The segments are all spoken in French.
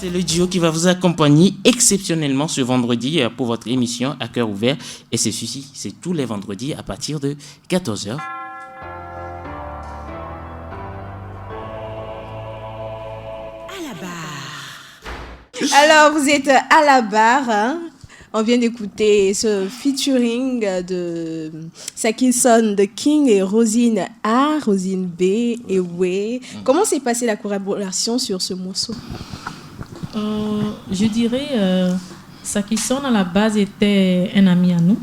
C'est le duo qui va vous accompagner exceptionnellement ce vendredi pour votre émission À cœur ouvert. Et c'est tous les vendredis à partir de 14h. Alors, vous êtes à la barre. Hein? On vient d'écouter ce featuring de Sakison The King et Rosine A, Rosine B et Way. Comment s'est passée la collaboration sur ce morceau? Je dirais, Sakison à la base était un ami à nous.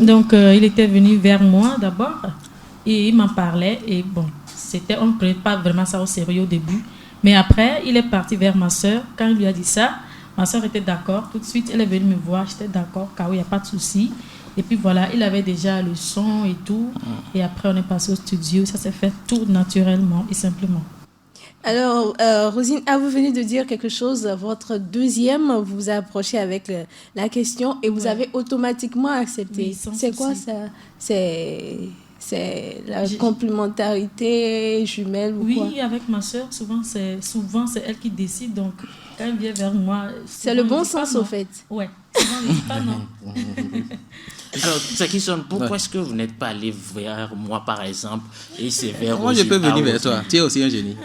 Donc, il était venu vers moi d'abord et il m'en parlait. Et bon, on ne prenait pas vraiment ça au sérieux au début. Mais après, il est parti vers ma soeur. Quand il lui a dit ça, ma soeur était d'accord. Tout de suite, elle est venue me voir. J'étais d'accord, car il n'y a pas de souci. Et puis voilà, il avait déjà le son et tout. Et après, on est passé au studio. Ça s'est fait tout naturellement et simplement. Alors, Rosine, vous venez de dire quelque chose. Votre deuxième vous a approché avec la question et vous avez automatiquement accepté. Oui, c'est quoi ça? C'est la complémentarité jumelle ou quoi? Oui, avec ma soeur, souvent c'est elle qui décide. Donc, quand elle vient vers moi... C'est le bon sens, au fait. Ouais, souvent je ne dis pas non. Alors, Sakison, pourquoi est-ce que vous n'êtes pas allé vers moi, par exemple, et c'est vers moi, je peux venir vers toi. Tu es aussi un génie.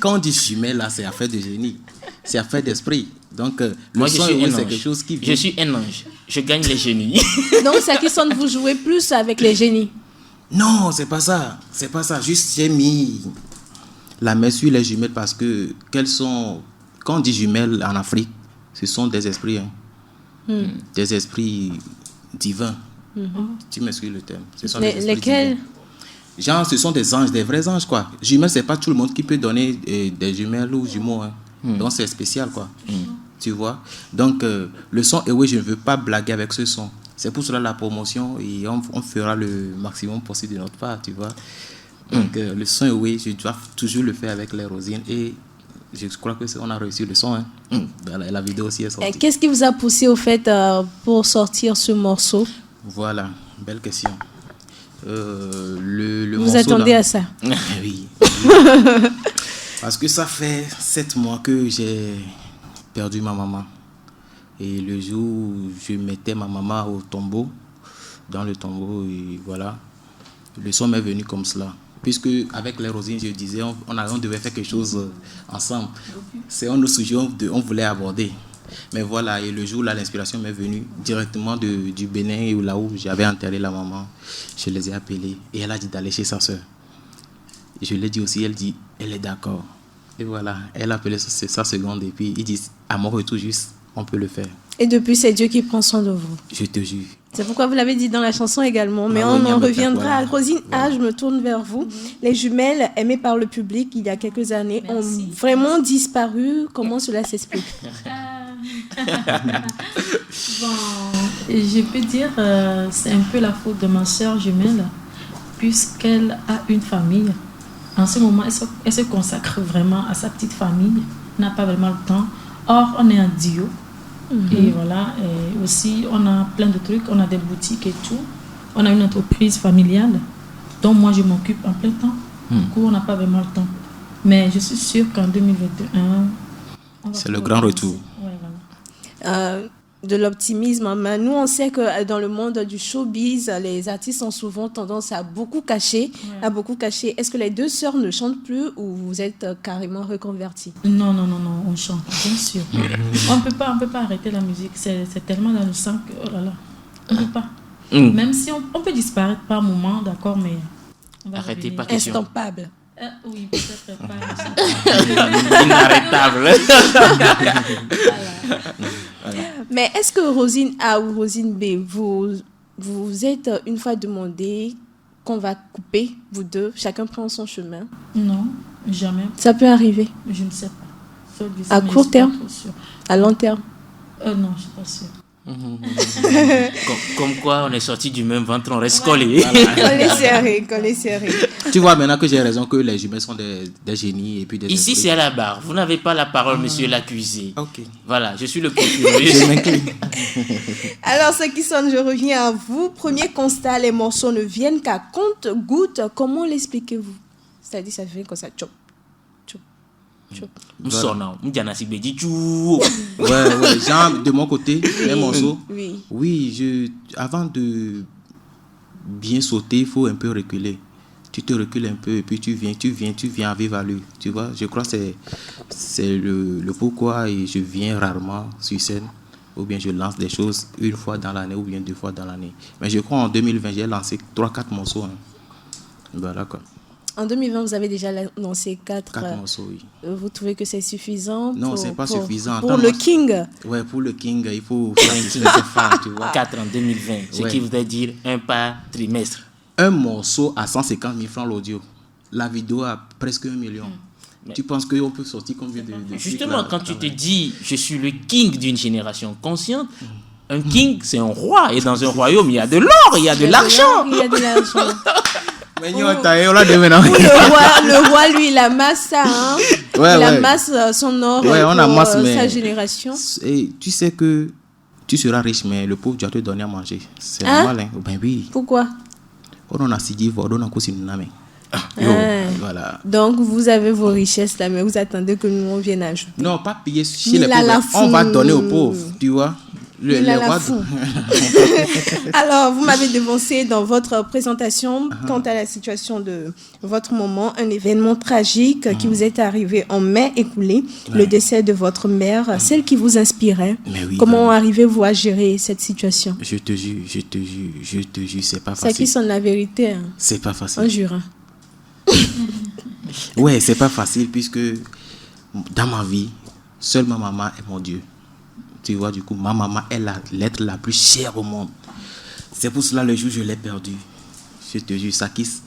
Quand on dit jumelle, là, c'est affaire de génie. C'est affaire d'esprit. Donc, moi, le son, c'est quelque chose qui... Je suis un ange. Je gagne les génies. Donc, Sakison, vous jouez plus avec les génies? Non, c'est pas ça. C'est pas ça. Juste, j'ai mis la main sur les jumelles parce que quand on dit jumelles en Afrique, ce sont des esprits. Hein. Des esprits divins. Tu m'excuses le terme. Ce sont des esprits lesquels divins. Genre, ce sont des anges, des vrais anges, quoi. Jumelles, c'est pas tout le monde qui peut donner des jumelles ou jumeaux. Hein. Donc, c'est spécial, quoi. Tu vois? Donc, le son, et oui, je ne veux pas blaguer avec ce son. C'est pour cela la promotion et on fera le maximum possible de notre part, tu vois. Donc, le son, oui, je dois toujours le faire avec les Rosines et je crois qu'on a réussi le son. Hein. La vidéo aussi est sortie. Qu'est-ce qui vous a poussé au fait pour sortir ce morceau? Voilà, belle question. Le vous morceau, attendez là, à ça? Oui. Parce que ça fait 7 mois que j'ai perdu ma maman. Et le jour où je mettais ma maman au tombeau, dans le tombeau, et voilà, le son m'est venu comme cela. Puisque avec les Rosines, je disais, on devait faire quelque chose ensemble. C'est un autre sujet on voulait aborder. Mais voilà, et le jour là, l'inspiration m'est venue directement du Bénin, là où j'avais enterré la maman. Je les ai appelés et elle a dit d'aller chez sa soeur. Je l'ai dit aussi, elle est d'accord. Et voilà, elle a appelé sa seconde et puis ils disent, à mon retour juste, on peut le faire. Et depuis, c'est Dieu qui prend soin de vous. Je te jure. C'est pourquoi vous l'avez dit dans la chanson également. Mais on en reviendra. Voilà. Rosine A, je me tourne vers vous. Les jumelles aimées par le public il y a quelques années ont vraiment disparu. Comment cela s'explique? Bon, je peux dire c'est un peu la faute de ma soeur jumelle, puisqu'elle a une famille. En ce moment, elle se consacre vraiment à sa petite famille. Elle n'a pas vraiment le temps. Or, on est un duo. Et voilà, et aussi, on a plein de trucs. On a des boutiques et tout. On a une entreprise familiale dont moi, je m'occupe en plein temps. Du coup, on n'a pas vraiment le temps. Mais je suis sûre qu'en 2021... c'est le grand retour. Ouais, voilà. De l'optimisme. Mais nous, on sait que dans le monde du showbiz, les artistes ont souvent tendance à beaucoup cacher. Est-ce que les deux sœurs ne chantent plus ou vous êtes carrément reconvertis? Non, on chante, bien sûr. On peut pas arrêter la musique. C'est tellement dans le sang que, oh là là, on ne peut pas. Même si on peut disparaître par moment, d'accord, mais on va arrêtez revenir. pas question. Estampable. Oui, peut-être pas. Inarrêtable. Voilà. Mais est-ce que Rosine A ou Rosine B, vous êtes une fois demandé qu'on va couper, vous deux, chacun prend son chemin? Non, jamais. Ça peut arriver? Je ne sais pas. À court terme? À long terme? Non, je ne suis pas sûre. Comme quoi on est sorti du même ventre, on reste collés. Collés serrés. Tu vois maintenant que j'ai raison que les jumelles sont des génies et puis des Ici esprits. c'est à la barre, vous n'avez pas la parole monsieur l'accusé. Ok. Voilà, je suis le procureur. Je m'incline. Alors Sakison, je reviens à vous. Premier constat, les morceaux ne viennent qu'à compte-gouttes. Comment l'expliquez-vous? C'est-à-dire ça vient comme ça, chop, chop, Msona, Mdiana Sibedi, tchou. Ouais, genre de mon côté, les morceaux. Oui. Oui, avant de bien sauter, il faut un peu reculer. Tu te recules un peu et puis tu viens à vive allure. Tu vois, je crois que c'est le pourquoi et je viens rarement sur scène. Ou bien je lance des choses une fois dans l'année ou bien 2 fois dans l'année. Mais je crois en 2020, j'ai lancé 3-4 morceaux. Hein. Voilà quoi. En 2020, vous avez déjà lancé 4 morceaux, oui. Vous trouvez que c'est suffisant? Non, c'est pas suffisant. Pour le King. Ouais, pour le King, il faut faire un King assez fort, tu vois. 4 en 2020, ce qui voudrait dire un par trimestre. Un morceau à 150 000 francs l'audio. La vidéo à presque 1 million. Tu penses qu'on peut sortir combien de Justement, là, quand tu te dis je suis le king d'une génération consciente, un king, c'est un roi. Et dans un royaume, il y a de l'or, il y a de l'argent. Il y a de l'argent. Le roi, lui, il amasse ça. Hein. Il amasse son or on amasse, sa génération. Et tu sais que tu seras riche, mais le pauvre, tu vas te donner à manger. C'est normal. Hein? Ben oui. Pourquoi? On a si dit, on a aussi une name. Voilà. Donc, vous avez vos richesses là, mais vous attendez que nous on vienne ajouter. Non, pas payer chez les pauvres. On va donner aux pauvres, tu vois. Alors, vous m'avez devancé dans votre présentation quant à la situation de votre maman, un événement tragique qui vous est arrivé en mai écoulé, le décès de votre mère, celle qui vous inspirait. Oui, comment arrivez-vous à gérer cette situation? Je te jure, c'est pas facile. C'est qui sonne la vérité. Hein? C'est pas facile. On jure. Ouais, c'est pas facile puisque dans ma vie, seule ma maman est mon Dieu. Tu vois, du coup, ma maman est l'être la plus chère au monde. C'est pour cela le jour où je l'ai perdu. Je te jure, Sakis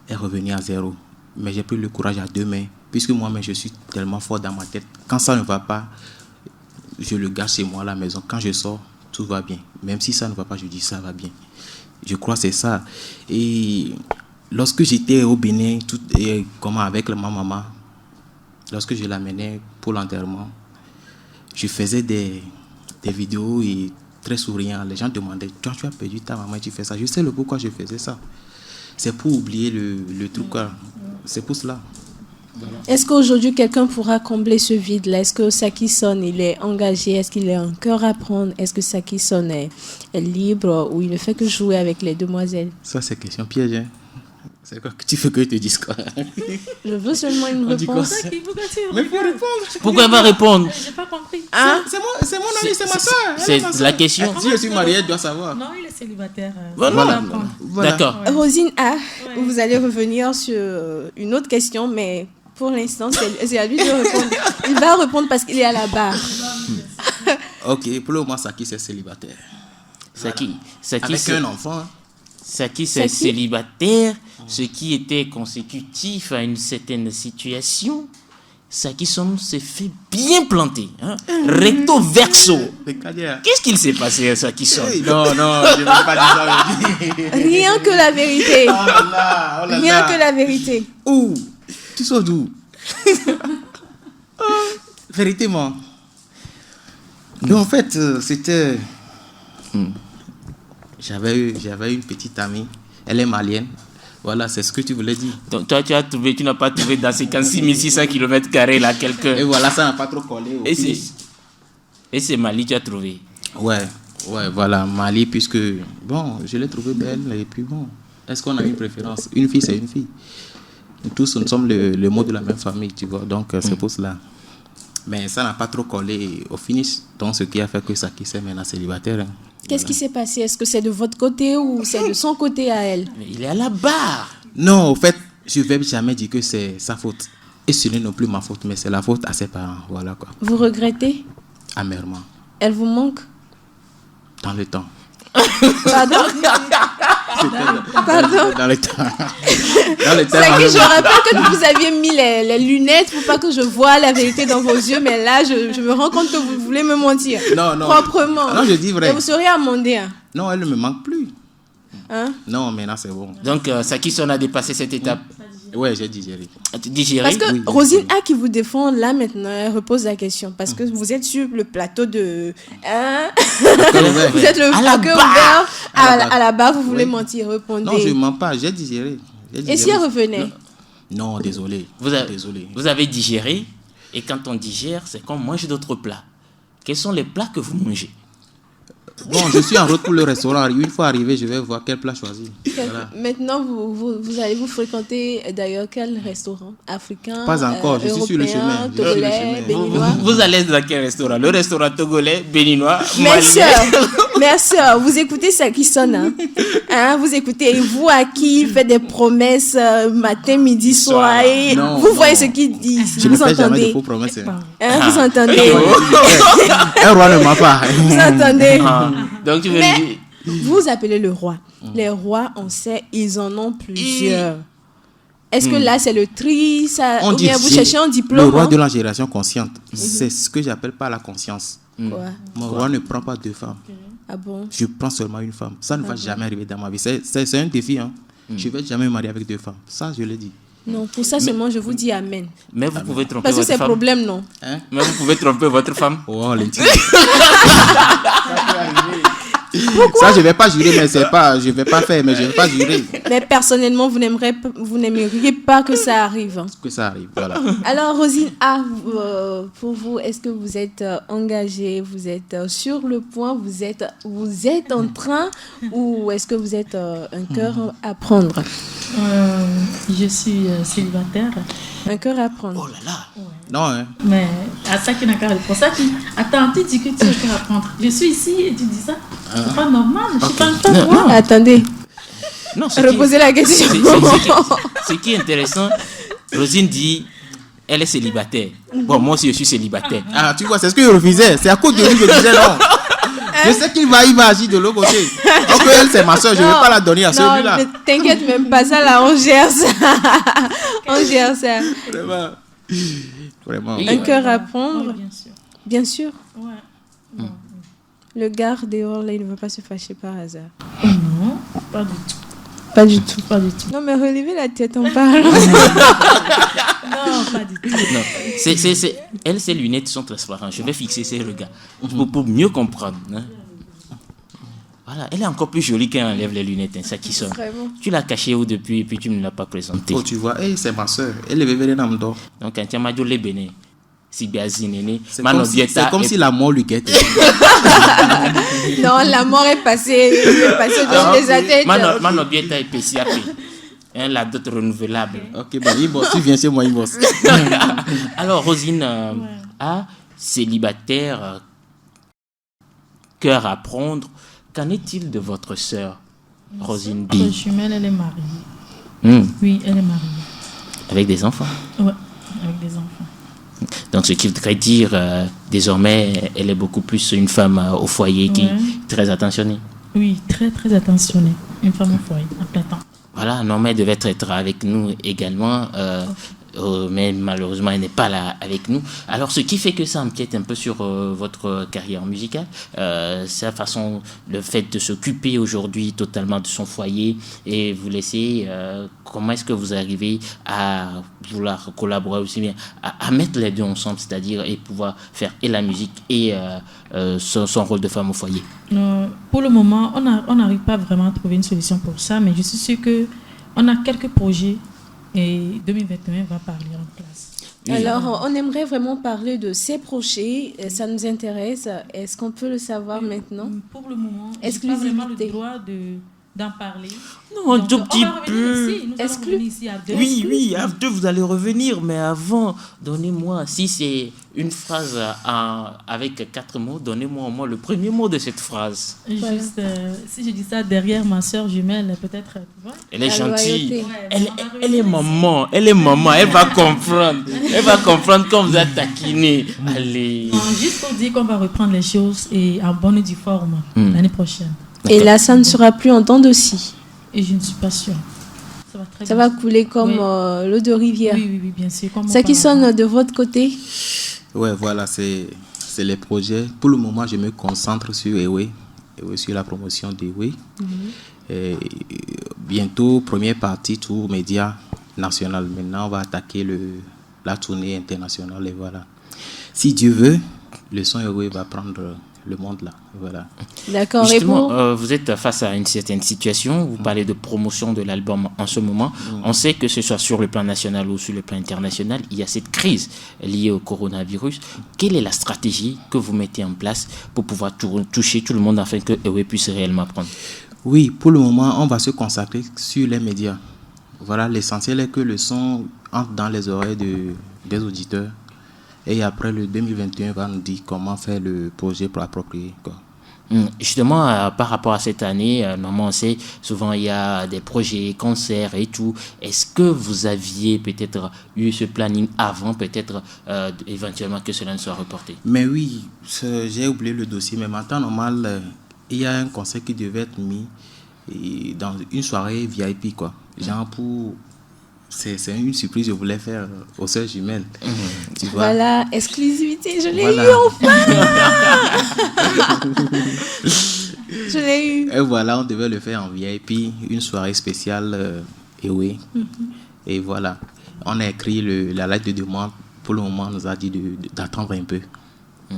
est revenu à 0. Mais j'ai pris le courage à 2 mains. Puisque moi-même, je suis tellement fort dans ma tête. Quand ça ne va pas, je le garde chez moi à la maison. Quand je sors, tout va bien. Même si ça ne va pas, je dis ça va bien. Je crois que c'est ça. Et lorsque j'étais au Bénin, avec ma maman, lorsque je l'amenais pour l'enterrement, je faisais des vidéos et très souriant. Les gens demandaient, toi, tu as perdu ta maman et tu fais ça. Je sais le pourquoi je faisais ça. C'est pour oublier le truc. C'est pour cela. Voilà. Est-ce qu'aujourd'hui, quelqu'un pourra combler ce vide-là? Est-ce que Sakisson, il est engagé? Est-ce qu'il a un cœur à prendre? Est-ce que Sakisson est libre ou il ne fait que jouer avec les demoiselles? Ça, c'est question piège. Hein? C'est quoi que tu veux que je te dise quoi? Je veux seulement une réponse. Mais faut répondre. Pourquoi elle va répondre? J'ai pas compris. Hein? C'est mon ami, c'est ma soeur. C'est la question. Si je suis marié, elle doit savoir. Non, il est célibataire. Voilà. D'accord. Ouais. Rosine A, vous allez revenir sur une autre question, mais pour l'instant, c'est à lui de répondre. Il va répondre parce qu'il est à la barre. Ok, pour le moment, Saki, c'est célibataire. Saki, avec un enfant. Saki, c'est célibataire, ce qui était consécutif à une certaine situation. Saki s'est fait bien planter. Hein? Recto verso. Qu'est-ce qu'il s'est passé à Saki Son? Non, je ne vais pas dire ça. Rien que la vérité. Rien que la vérité. Où? Tu sors d'où? Véritablement. Donc, en fait, c'était... J'avais une petite amie. Elle est malienne. Voilà, c'est ce que tu voulais dire. Donc, toi, tu n'as pas trouvé dans ces 600 km² là quelqu'un. Et voilà, ça n'a pas trop collé. Et c'est Mali, tu as trouvé? Ouais, voilà, Mali, puisque, bon, je l'ai trouvée belle. Et puis, bon, est-ce qu'on a une préférence? Une fille, c'est une fille. Nous tous, nous sommes le mot de la même famille, tu vois. Donc, c'est pour cela. Mais ça n'a pas trop collé au finish. Donc, ce qui a fait que Saki s'est maintenant célibataire. Hein. Qu'est-ce qui s'est passé? Est-ce que c'est de votre côté ou c'est de son côté à elle? Mais il est à la barre. Non, au fait, je ne vais jamais dire que c'est sa faute. Et ce n'est non plus ma faute, mais c'est la faute à ses parents. Voilà quoi. Vous regrettez? Amèrement. Elle vous manque? Dans le temps. Pardon? Pardon? Dans le temps. C'est que je rappelle que vous aviez mis les lunettes pour pas que je voie la vérité dans vos yeux, mais là, je me rends compte que vous voulez me mentir. Non. Proprement. Non, je dis vrai. Et vous seriez amendé. Hein? Non, elle ne me manque plus. Hein? Non, maintenant c'est bon. Donc, Saki Son a dépassé cette étape. Ouais, j'ai digéré. Digéré? Parce que oui, Rosine A qui vous défend là maintenant, elle repose la question. Parce que vous êtes sur le plateau de... Hein? Vous êtes le cœur ouvert. À la barre, vous voulez mentir, répondez. Non, je ne mens pas, j'ai digéré. Et si elle revenait? Non, désolé. Vous avez digéré? Et quand on digère, c'est qu'on mange d'autres plats. Quels sont les plats que vous mangez? Bon, je suis en route pour le restaurant. Une fois arrivé, je vais voir quel plat choisir. Voilà. Maintenant, vous allez vous fréquenter d'ailleurs quel restaurant? Africain? Pas encore, je suis sur le chemin. Togolais, béninois? Vous allez dans quel restaurant? Le restaurant togolais, béninois, Mes sœurs, vous écoutez ça qui sonne. Hein, vous écoutez, vous à qui fait des promesses matin, midi, soir. Et vous voyez ce qu'il dit. Je ne vous fais jamais de entendez? faux promesses. Vous entendez? Un roi ne ment pas. Vous entendez? Donc tu veux me dire... Vous appelez le roi. Les rois, on sait, ils en ont plusieurs. Est-ce que là, c'est le tri ou bien vous cherchez un diplôme? Le roi de la génération consciente, c'est ce que j'appelle pas la conscience. Mon roi ne prend pas deux femmes. Ah bon? Je prends seulement une femme. Ça ne va jamais arriver dans ma vie. C'est un défi. Hein. Je ne vais jamais me marier avec deux femmes. Ça, je l'ai dit. Non, pour ça seulement, je vous dis amen. Mais vous pouvez tromper Parce que votre c'est femme. problème, non? Hein? Mais vous pouvez tromper votre femme. Oh, l'intime. Ça, je ne vais pas jurer, mais c'est pas, je ne vais pas faire, mais je ne vais pas jurer. Mais personnellement, vous n'aimeriez pas que ça arrive. Hein. Que ça arrive, voilà. Alors, Rosine, pour vous, est-ce que vous êtes engagée, vous êtes sur le point, vous êtes en train, ou est-ce que vous êtes un cœur à prendre? Je suis célibataire. Un cœur à prendre. Oh là là. Ouais. Non, hein. Mais à ça qui n'a qu'à répondre. Ça qui... Attends, tu dis que tu as un cœur à prendre. Je suis ici et tu dis ça. C'est pas normal. Je suis pas une femme. Non. Attendez. Non, Reposez la question. Ce qui est intéressant, Rosine dit, elle est célibataire. Bon, moi aussi, je suis célibataire. Ah, tu vois, c'est ce que je refusais. C'est à cause de lui que je disais non. Je sais qu'il va agir de l'autre côté. Donc elle, c'est ma soeur, je ne vais pas la donner à celui-là. Non, t'inquiète même pas, ça là, on gère ça. On gère ça. Vraiment. Un cœur à prendre. Oui, bien sûr. Bien sûr. Ouais. Bon. Le gars dehors, là, il ne va pas se fâcher par hasard. Non, pas du tout. Pas du tout. Pas du tout. Non, mais relevez la tête en parlant. Non, pas du tout. Non, elle, ses lunettes sont transparentes. Je vais fixer ses regards pour mieux comprendre. Hein. Voilà, elle est encore plus jolie quand elle enlève les lunettes, hein, ça qui sonne. Vraiment. Tu l'as cachée où depuis et puis tu ne me l'as pas présentée. Oh, tu vois, hey, c'est ma soeur. Elle est venue dans mon dos. Donc, quand tu as dit béné, si bien zinéné, C'est comme si la mort lui guettait. Non, la mort est passée. Dans les têtes. Manobieta est PCAP. Hein, la dot renouvelable. Ok, bon, tu viens chez moi, Imbos. Alors, Rosine, célibataire, cœur à prendre. Qu'en est-il de votre sœur, Rosine B? Notre jumelle, elle est mariée. Oui, elle est mariée. Avec des enfants? Ouais, avec des enfants. Donc, ce qui voudrait dire, désormais, elle est beaucoup plus une femme au foyer qui est très attentionnée. Oui, très, très attentionnée. Une femme au foyer, à plein temps. Voilà, non, mais elle devait être avec nous également. Mais malheureusement, elle n'est pas là avec nous. Alors, ce qui fait que ça empiète un peu sur votre carrière musicale, c'est la façon, le fait de s'occuper aujourd'hui totalement de son foyer et vous laisser. Comment est-ce que vous arrivez à vouloir collaborer aussi bien, à mettre les deux ensemble, c'est-à-dire et pouvoir faire et la musique et son rôle de femme au foyer? Pour le moment, on n'arrive pas vraiment à trouver une solution pour ça, mais je suis sûre qu'on a quelques projets. Et 2021 va parler en classe. Alors, on aimerait vraiment parler de ces projets. Ça nous intéresse. Est-ce qu'on peut le savoir maintenant? Pour le moment, je n'ai pas Exclusivité. vraiment le droit d'en parler. Non, un Donc, tout petit peu. Nous allons revenir ici à deux. Oui, à deux, vous allez revenir. Mais avant, donnez-moi, si c'est une phrase avec 4 mots, donnez-moi au moins le premier mot de cette phrase. Juste, si je dis ça derrière ma soeur jumelle, peut-être, tu vois. Elle est La gentille. loyauté. Elle est maman. Elle est maman. Elle va comprendre. Elle va comprendre quand vous êtes taquiné. Allez. Juste pour dire qu'on va reprendre les choses et en bonne et due forme l'année prochaine. Et là, ça ne sera plus en temps aussi. Et je ne suis pas sûre. Ça va très Ça bien. va couler comme l'eau de rivière. Oui, bien sûr. Comme Ça qui auparavant. sonne de votre côté? Ouais, voilà, c'est les projets. Pour le moment, je me concentre sur Ewe, sur la promotion d'Ewe. Et bientôt, première partie, tour média national. Maintenant, on va attaquer la tournée internationale et voilà. Si Dieu veut, le son Ewe va prendre le monde là. Voilà. D'accord. Justement, vous êtes face à une certaine situation. Vous parlez de promotion de l'album en ce moment. On sait que ce soit sur le plan national ou sur le plan international, il y a cette crise liée au coronavirus. Quelle est la stratégie que vous mettez en place pour pouvoir toucher tout le monde afin que Ewe puisse réellement prendre? Oui, pour le moment, on va se consacrer sur les médias. Voilà, l'essentiel est que le son entre dans les oreilles des auditeurs. Et après, le 2021 va nous dire comment faire le projet pour approprier, quoi. Justement, par rapport à cette année, normalement, on sait, souvent il y a des projets, concerts et tout. Est-ce que vous aviez peut-être eu ce planning avant, peut-être éventuellement que cela ne soit reporté? Mais oui, j'ai oublié le dossier, mais en temps normal, il y a un concert qui devait être mis dans une soirée VIP, quoi. Genre pour... C'est une surprise que je voulais faire aux sœurs jumelles. Tu vois? Voilà, exclusivité, je l'ai eu enfin. Je l'ai eu. Et voilà, on devait le faire en VIP, une soirée spéciale Ewe. Et voilà, on a écrit la lettre de demande. Pour le moment, on nous a dit d'attendre un peu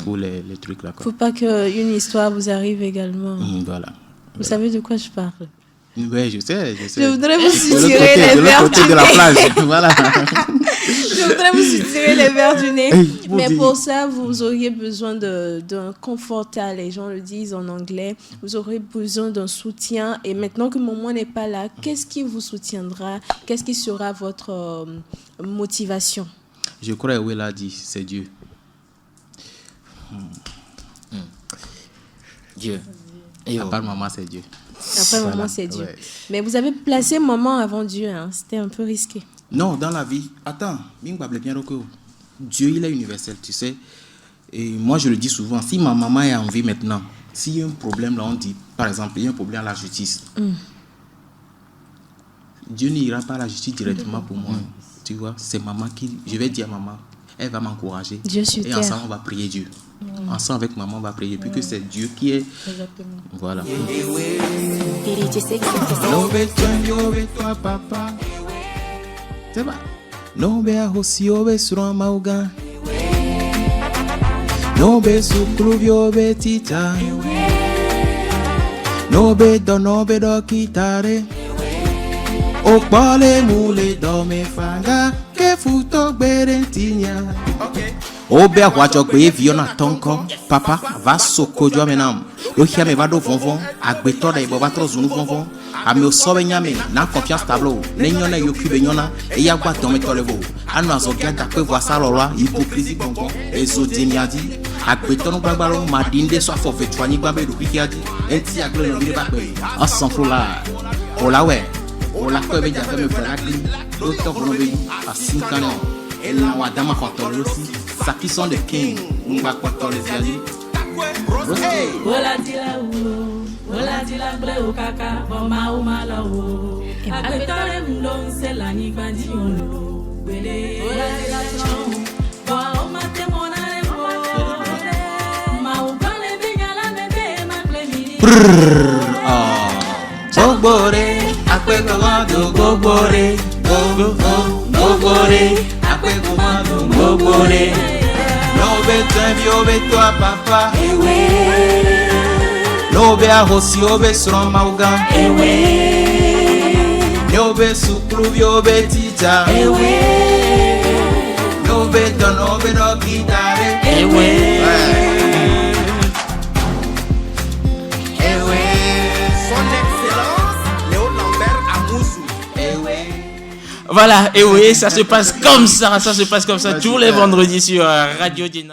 pour les trucs là, quoi. Faut pas qu'une histoire vous arrive également. Voilà. Vous savez de quoi je parle? Oui, je sais. Je voudrais vous soutirer les verres du nez. De la plage, voilà. Je voudrais vous soutirer les verres du nez. Mais pour ça, vous auriez besoin d'un confortal. Les gens le disent en anglais. Vous aurez besoin d'un soutien. Et maintenant que Maman n'est pas là, qu'est-ce qui vous soutiendra? Qu'est-ce qui sera votre motivation? Je crois que l'a dit, c'est Dieu. Dieu. Et à part maman, c'est Dieu. Après, voilà. Maman, c'est Dieu. Ouais. Mais vous avez placé maman avant Dieu, hein. C'était un peu risqué. Non, dans la vie. Attends, Dieu, il est universel, tu sais. Et moi, je le dis souvent, si ma maman est en vie maintenant, s'il y a un problème, là, on dit, par exemple, il y a un problème à la justice. Dieu n'ira pas à la justice directement pour moi. Tu vois, c'est maman qui... Je vais dire à maman, elle va m'encourager. Dieu sur et terre. Ensemble, on va prier Dieu. Ensemble avec maman, on va prier. Puisque c'est Dieu qui est... Exactement. Voilà. C'est pas. Nobe ahosi obe sura mauga. Nobe sukruvi obe tita. Nobe donobe do kitare. Okpale mule do me fanga. Ke futo berentinya. Okay. Obe ahwajogbe viona tonko. Papa va sokojo menam. Lo hiame va do vonvon. Agbeto da ibo va trozunu vonvon. Ame osobe nyame na confiance tableau. Nenyona yokube nyona. Eya gwa dome tolevo. Anu azogia dakwe voa salora. Hypocrisie bonbon. Ezo demiadi. Agbeto no gbagbaro. Madinde so afo vetwani gbabe do pikiadi. Enti agle no bide bakbe. Asanfo la. Olawe. Ola kwebe jafe me frakli. Docteur Bonobe. Asinkano. Ela wadama kontolosi. Sakison the king. Ngba kontolesi. Hey. Ola dila ulo. Ola dila ble okaka. Boma umala o. Agbetore mlon se la ni bandi onlo. Bele. Ola dila chon. Boa o mate monare mo. Ma o bale bigala bebe ma plemi. Gogbore. Akwe komando gogbore. Gogbore. Akwe komando gogbore. Nobe tembi obe to a papa. Ewe. Nobe ahosi obe sron mauga. Ewe. Nobe sukruvi obe tita. Ewe. Nobe donobe do kitare. Ewe. Ewe. Son excellence Léo Lambert Amoussou. Ewe. Voilà, et oui, ça se passe comme ça, tous les vendredis sur Radio Dina.